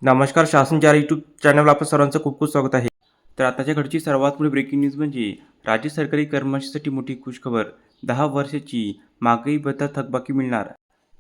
नमस्कार. शासन 4 यूट्यूब चॅनलवर आपलं सर्वांचं खूप खूप स्वागत आहे. तर आताच्या घडची सर्वात मोठी ब्रेकिंग न्यूज म्हणजे राज्य सरकारी कर्मचाऱ्यांसाठी मोठी खुशखबर. 10 वर्षाची महागाई भत्ता थकबाकी मिळणार.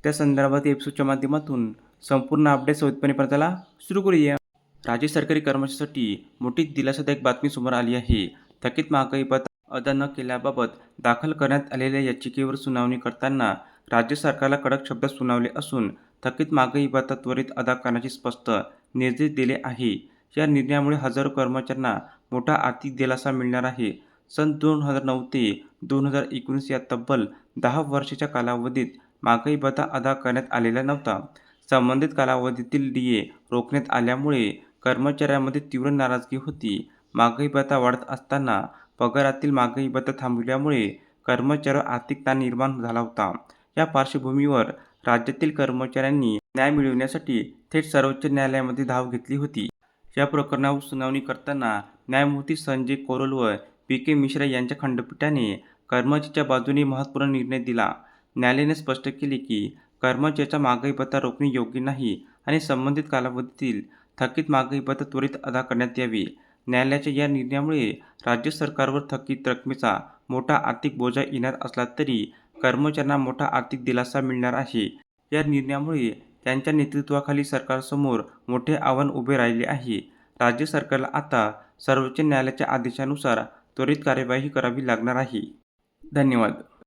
त्या संदर्भात एपिसोडच्या माध्यमातून संपूर्ण अपडेट सविस्तरपणे पाहण्याला सुरू करूया. राज्य सरकारी कर्मचाऱ्यांसाठी मोठी दिलासादायक बातमी समोर आली आहे. थकीत महागाई भत्ता अदा न केल्याबाबत दाखल करण्यात आलेल्या याचिकेवर सुनावणी करताना राज्य सरकारला कडक शब्दात सुनावले असून थकीत महागाई भत्ता त्वरित अदा करण्याचे स्पष्ट निर्देश दिले आहे. या निर्णयामुळे हजारो कर्मचाऱ्यांना मोठा आर्थिक दिलासा मिळणार आहे. सन 2009 ते 2019 या तब्बल 10 वर्षाच्या कालावधीत महागाई भत्ता अदा करण्यात आलेला नव्हता. संबंधित कालावधीतील डीए रोखण्यात आल्यामुळे कर्मचाऱ्यांमध्ये तीव्र नाराजगी होती. महागाई भत्ता वाढत असताना पगारातील महागाई भत्ता थांबविल्यामुळे कर्मचाऱ्यांवर आर्थिक ताण निर्माण झाला होता. या पार्श्वभूमीवर राज्यातील कर्मचाऱ्यांनी न्याय मिळविण्यासाठी थेट सर्वोच्च न्यायालयामध्ये धाव घेतली होती. या प्रकरणावर सुनावणी करताना न्यायमूर्ती संजय कौल व पी. के. मिश्रा यांच्या खंडपीठाने कर्मचाऱ्यांच्या बाजूने महत्त्वपूर्ण निर्णय दिला. न्यायालयाने स्पष्ट केले की कर्मचाऱ्यांचा महागाई भत्ता रोखणे योग्य नाही आणि संबंधित कालावधीतील थकीत महागाई भत्ता त्वरित अदा करण्यात यावे. न्यायालयाच्या या निर्णयामुळे राज्य सरकारवर थकीत रकमेचा मोठा आर्थिक बोजा येणार असला तरी कर्मचाऱ्यांना मोठा आर्थिक दिलासा मिळणार आहे. या निर्णयामुळे त्यांच्या नेतृत्वाखाली सरकारसमोर मोठे आव्हान उभे राहिले आहे. राज्य सरकारला आता सर्वोच्च न्यायालयाच्या आदेशानुसार त्वरित कार्यवाही करावी लागणार आहे. धन्यवाद.